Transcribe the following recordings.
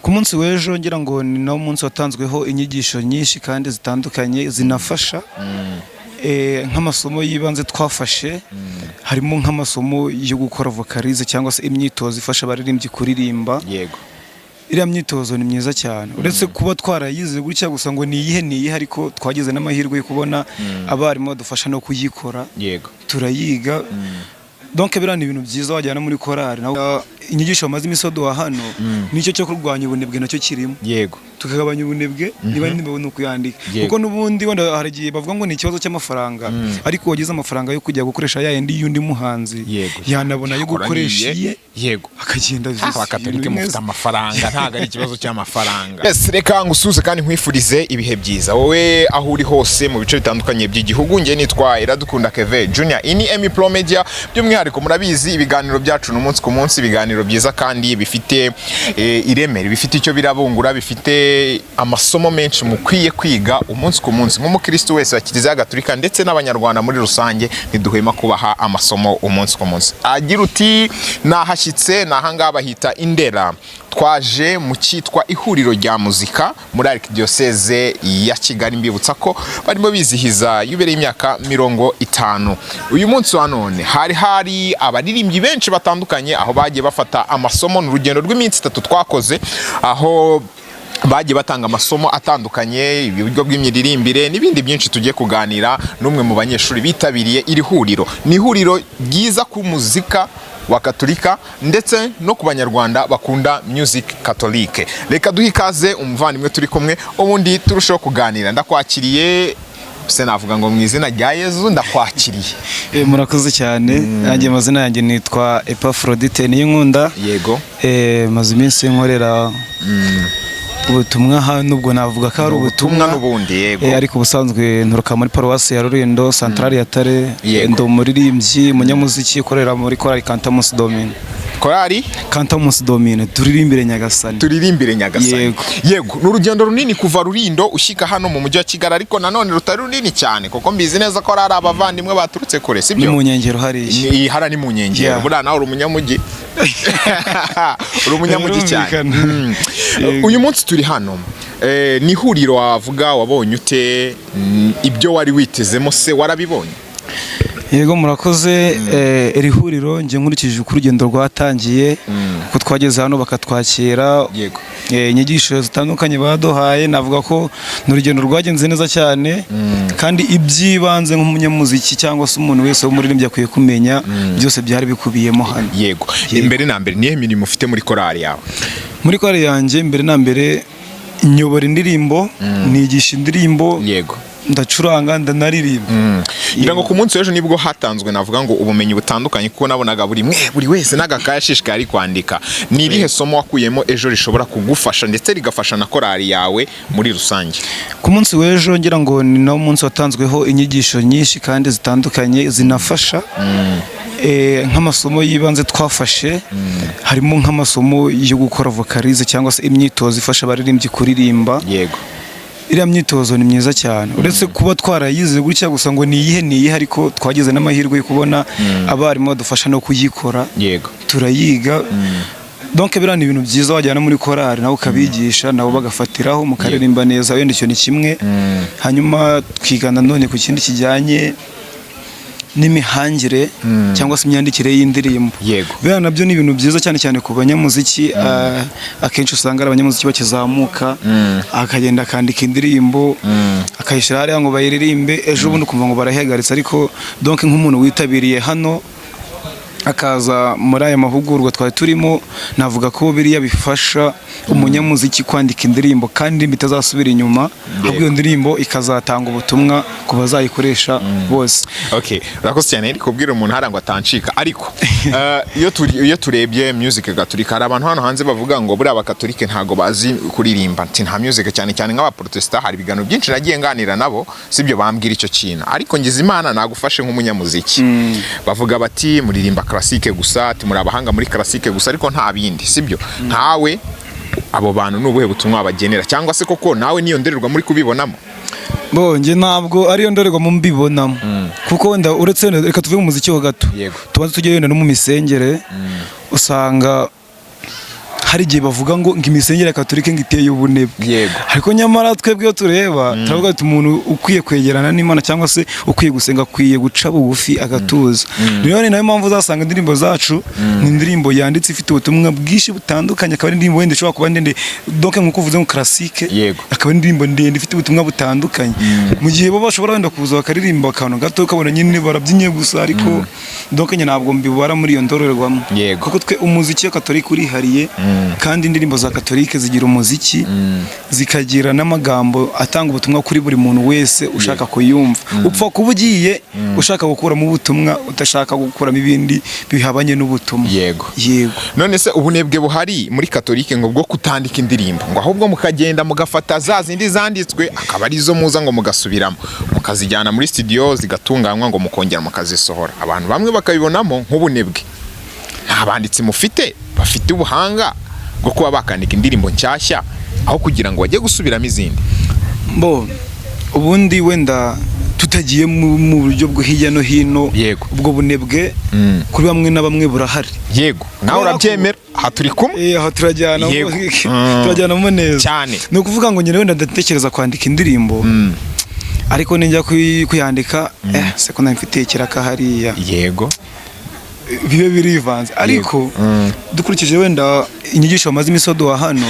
ku munsi w'ejo ngira ngo ni nawo munsi watanzweho inyigisho nyinshi kandi zitandukanye zinafasha nk'amasomo y'ibanze twafashe harimo nk'amasomo yo gukora vocalize cyangwa se imyitozo ifasha abaririmbyi kuririmba. Yego. Iriya myitozo ni myiza cyane uretse kuba twarayize gutya gusa ngo niyihe ariko twagize n'amahirwe yo kubona abarimu badufasha no kuyikora. Yego. Turayiga. Donc birana ibintu byiza wajyana muri korali naho inyigisho amaze imisodo wa hano nicyo cyo kurwanya ubunebwe nacyo kirimo. Yego. Tukagabanya ubunebwe niba n'ibintu kuyandika kuko nubundi wenda haragiye bavuga ngo ni ikibazo cy'amafaranga ariko wagize amafaranga yo kujya gukoresha yandi yundi muhanzi yanabona yo gukoresha yego akagenda Abakatolike mufite amafaranga ntago ari ikibazo cy'amafaranga. Yes, reka ngusuze kandi nkwifurize ibihe byiza wowe aho uri hose mu bice bitandukanye by'igihugu. Nge nitwa Iradukunda Keve Junior ini Emi Pro Media by'umwihariko murabizi ibiganiro byacu n'umunsi ku munsi ibiganiro byiza kandi bifite ireme bifite icyo birabungura bifite amasomo menshi mukwiye kwiga umunsi ku munsi nk'umukristo wese wa Kiliziya Gatolika ndetse n'abanyarwanda muri rusange ntiduhema kubaha amasomo umunsi ku munsi. Agira uti nahashyitse nahanga bahita Indera twaje mu cyitwa ihuriro rya muzika muri Arkidiocese ya Kigali mbibutsa ko barimo bizihiza yubereye imyaka 50. Uyu munsi wa none hari abaririmbyi benshi batandukanye aho bagiye bafata amasomo n'urugendo rw'iminsi 3 twakoze aho bagiye batanga amasomo atandukanye ibigo bw'imyiririmbire n'ibindi byinshi tugiye kuganira n'umwe mu banyeshuri bitabiriye iri huriro. Ni ihuriro ryiza ku muzika wa Katolika ndetse no ku banyarwanda bakunda music catholique. Reka duhe ikaze umuvandimwe turi kumwe ubundi turushaho kuganira. Ndakwakiriye se navuga ngo mu izina rya Yezu ndakwakiriye. Murakoze cyane nanjye amazina yanjye nitwa Epafrodite Niyinkunda. Yego. Maze iminsi nkorera ubutumwa hano ubwo navuga ko ari ubutumwa n'ubundi. Yego. Ariko ubusanzwe nturuka muri paruwasi ya Rulindo Centrale ya Tare ndo umuririmbyi umunyamuziki ukorera muri korali Cantamus Domine. Korali Cantamus Domine turirimbire Nyagasani. Yego. N'urugendo runini kuva Rulindo ushyika hano mu mujyi wa Kigali ariko nanone rutari runini cyane kuko mbizi neza ko ari abavandimwe baturutse kure sibyo? Ni mu nyengero hari. Hara ni mu nyengero. Buriya nawe uri umunyamujyi. Uri umunyamujyi cyane. Uyu munsi turi hano ni ihuriro wavuga wabonye ute ibyo wari witezemo se warabibonye? Yego murakoze. Iri huriro nje nkurikije uko urugendo rwatangiye ko twageze hano bakatwakira. Yego. Inyigisho zitandukanye baduhaye navuga ko n'urugendo rwagenze neza cyane kandi ibyibanze nk'umunyamuziki cyangwa se umuntu wese w'umuririmbyi akwiye kumenya byose byari bikubiyemo hano. Yego. Imbere na mbere nihe mirimo ufite muri korali yawe? Muri korali yanjye mbere na mbere nyobora indirimbo nigisha indirimbo. Yego. Ndacuranga ndanaririmba. Ngira ngo ku munsi w'ejo nibwo hatanzwe navuga ngo ubumenyi butandukanye kuko nabonaga buri wese n'agakaye ashishikaye ari kwandika. Ni irihe somo wakuyemo ejo rishobora kugufasha ndetse rigafasha na korali yawe muri rusange? Ku munsi w'ejo ngira ngo ni nawo munsi watanzweho inyigisho nyinshi kandi zitandukanye zinafasha nk'amasomo y'ibanze twafashe harimo nk'amasomo yo gukora vocalize cyangwa se imyitozo ifasha abaririmbyi kuririmba. Yego. Iriya myitozo ni myiza cyane uretse kuba twarayize gutya gusa ngo niyihe ariko twagize n'amahirwe yo kubona abarimu badufasha no kuyikora. Yego. Turayiga. Donc birana ibintu byiza wajyana muri korali nawe ukabigisha nabo bagafatiraho mukaririmba neza wenda icyo ni kimwe. Hanyuma twigana none ku kindi kijyanye n'imihangire cyangwa se imyandikire y'indirimbo. Yego. Bera nabyo ni ibintu byiza cyane cyane ku banyamuziki. Akenshi usanga ari abanyamuziki bakizamuka akagenda akandika indirimbo akayishyira hariya ngo bayiririmbe ejo bundi ukumva ngo barahagaritse ariko donc nk'umuntu witabiriye hano akaza muri aya mahugurwa twari turimo navuga ko biriya bifasha umunyamuziki kwandika indirimbo kandi bitazasubira inyuma ahubwo iyo ndirimbo ikazatanga ubutumwa ku bazayikoresha bose. Okay, urakoze cyane ariko kubwira umuntu harangwa atancika ariko iyo turebye music Gatolika hari abantu hano hanze bavuga ngo buri abakatolike ntago bazi kuririmba nti nta music cyane cyane nk'abaprotestant hari bigano byinshi nagiye nganira nabo sibyo bambwira icyo kintu ariko ngize Imana nagufashe nk'umunyamuziki bavuga bati muririmba classique gusa ati muri abahanga muri classique gusa ariko nta bindi sibyo ntawe abo bantu n'ubuhe butumwa bagenera cyangwa se koko nawe niyo ndererwa muri kubibonamo? Bonge ntabwo ariyo ndorerwa mu mbibonamo kuko wenda uretse reka tuve mu muziki ho gato tubanze tujye yenda no mu misengere usanga hari igihe bavuga ngo imisengere ya Katolika ngo iteye ubunebwe. Yego. Ariko nyamara twebwe iyo tureba turavuga ati umuntu ukwiye kwegerana n'Imana cyangwa se ukwiye gusenga akwiye guca bugufi agatuza. Rero ni nayo mpamvu uzasanga indirimbo zacu ni indirimbo yanditse ifite ubutumwa bwinshi butandukanye, akaba ari indirimbo wenda ishobora kuba ndende donc nkuko uvuze ngo classique, akaba ari indirimbo ndende ifite ubutumwa butandukanye. Mu gihe bo bashobora wenda kuza bakaririmba akantu gato ukabona nyine barabyinye gusa, ariko donc nyine ntabwo mbibara muri iyo ndorerwamo, kuko twe umuziki wa Katolika urihariye, kandi indirimbo za Katolika zigira umuziki zikagira n'amagambo atanga ubutumwa kuri buri muntu wese ushaka kuyumva. Upfa kuba ugiye ushaka gukuramo ubutumwa, udashaka gukuramo ibindi bihabanye n'ubutumwa. Yego. None se ubunebwe buhari muri Katolika ngo bwo kutandika indirimbo, ngo ahubwo mukagenda mugafata za zindi zanditswe akaba arizo muza ngo mugasubiramo mukazijyana muri studio zigatunganywa ngo mukongera mukazisohora. Abantu bamwe bakabibonamo nk'ubunebwe. Nta banditsi mufite bafite ubuhanga bwo kuba bakandika indirimbo nshyashya aho kugira ngo bajye gusubiramo izindi. Ubundi wenda tutagiye mu buryo bwo hirya no hino, ubwo bunebwe kuri bamwe na bamwe burahari. Yego, nawe urabyemera? Aha turi kumwe, aha turajyanamo neza cyane. Ni ukuvuga ngo nyine wenda ndatekereza kwandika indirimbo, ariko ninjya kuyandika se ko nafite ikiraka hariya, yego, bibe birivanze. Ariko dukurikije wenda inyigisho bamaze imisodo wa hano,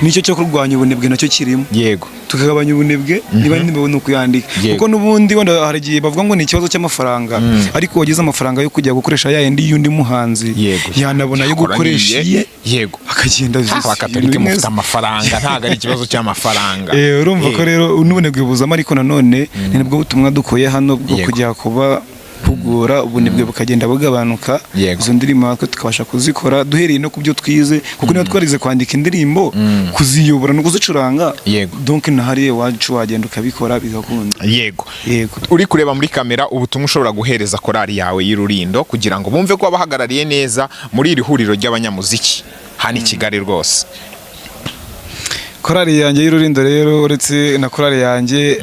nicyo cyo kurwanya ubunebwe nacyo kirimo. Yego, tukagabanya ubunebwe niba ndimo kuyandika, kuko nubundi wenda hari igihe bavuga ngo ni ikibazo cy'amafaranga, ariko wagize amafaranga yo kujya gukoresha yayindi y'undi muhanzi yanabona yo gukoresha iye, yego, akagenda Abakatolika mufite amafaranga, ntago ari ikibazo cy'amafaranga. Urumva ko rero n'ubunebwe buzamo, ariko nanone ni nabwo butumwa dukoye hano bwo kujya kuba kugura ubunebwe bukagenda bugabanuka. Izo ndirimbo natwe tukabasha kuzikora duhereye no kubyo twize, kuko niba twarize kwandika indirimbo, kuziyobora no kuzicuranga, donc nahariye wacu wagenda ukabikora bigakunda. Yego. Uri kureba muri kamera ubutumwa ushobora guhereza korali yawe y'Ururindo kugira ngo bumve ko abahagarariye neza muri iri huriro ry'abanyamuziki hano i Kigali rwose. Korali yanjye y'Ururindo rero, uretse na korali yanjye,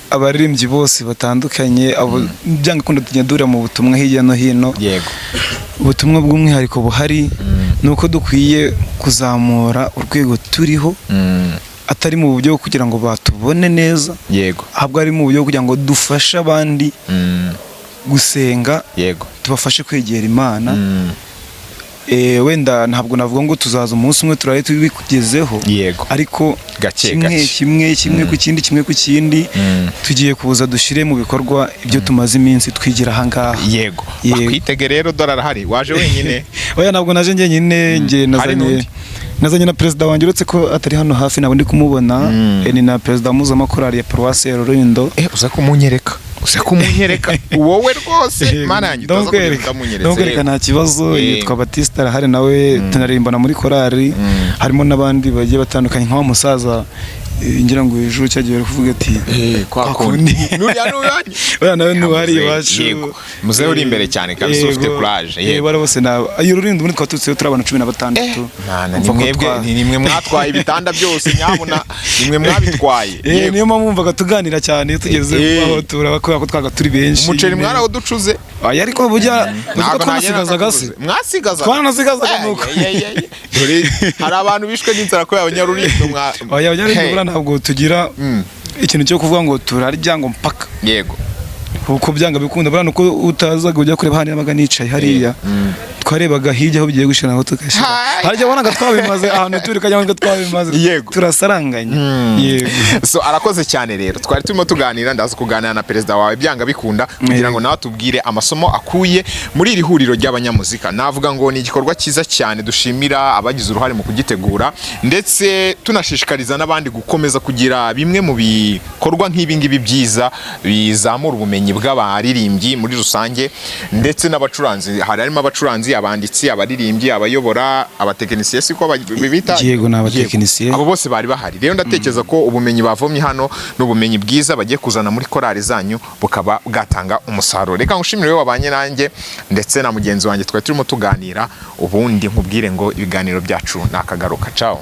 abaririmbyi bose batandukanye abo byanga kundi tunyadura mu butumwa hirya no hino. Yego. Ubutumwa bw'umwihariko buhari nuko dukwiye kuzamura urwego turiho, atari mu buryo kugira ngo batubone neza, yego, ahubwo ari mu buryo kugira ngo dufashe abandi gusenga, yego, tubafashe kwegera Imana. Wenda ntabwo navuga ngo tuzaza umunsi umwe turare tubikugezeho, yego, ariko gake kimwe ku kindi tugiye kuza dushire mu bikorwa ibyo tumaze iminsi twigira aha ngaha. Yego. Bakwitege rero dollar hari waje wenyine? Oya, ntabwo naje njyenyine, nge nazanye na perezida wanjye, uretse ko atari hano hafi nabo ndi kumubona. Ni na perezida mpuzamakorali ya Paruwasi ya Rurindo. Uza kumunyereka wowe rwose mana yanjye ndakwereka nta kibazo. Yitwa Batista, arahari nawe, tunaririmbana muri korali. Harimo n'abandi bagiye batandukanye nk'awa musaza ngira ngo ejo cyagiye kuvuga ati kwa kundi oya nawe nuhari iwacu. Muzehe uri imbere cyane kabisa, ufite courage. Bara bose na Ururindo muri twatutse turabana 16. nimwe mwatwaye ibitanda byose, nyabona nimwe mwabitwaye. Niyo mpamvu mumvaga tuganira cyane iyo tugeze aho turabakora ko twaga turi benshi. Umuceri mwaraho ducuze, ariko burya twasigazaga se, twanasigazaga nuko hari abantu bishwe n'inzara ko y'Abanyarurindo. Abanyarurindo ntabwo tugira ikintu cyo kuvuga ngo turarya ngo mpaka. Yego. Kuko byanga bikunda bana uko utazaga ujya kureba hano yabaga nicaye hariya, twarebaga hirya aho bigiye gushira ngo tukashira harya bonaga twabimaze ahantu turi kajya ngo twabimaze turasaranganye. Yego. So arakoze cyane rero, twari turimo tuganira, ndaza kuganira na perezida wawe byanga bikunda kugira ngo nawe tubwire amasomo akuye muri iri huriro ry'abanyamuzika. Navuga ngo ni igikorwa cyiza cyane, dushimira abagize uruhare mu kugitegura, ndetse tunashishikariza n'abandi gukomeza kugira bimwe mu bikorwa nk'ibi ngibi byiza bizamura ubumenyi bw'abaririmbyi muri rusange, ndetse n'abacuranzi. Harimo abacuranzi, abanditsi, abaririmbyi, abayobora, abatekinisiye, siko bibita. Yego, n'abatekinisiye, abo bose bari bahari. Rero ndatekereza ko ubumenyi bavomye hano n'ubumenyi bwiza bagiye kuzana muri korali zanyu bukaba bwatanga umusaruro. Reka ngushimire wewe wabanye nanjye ndetse na mugenzi wanjye twari turimo tuganira, ubundi nkubwire ngo ibiganiro byacu nakagaruka. Ciao.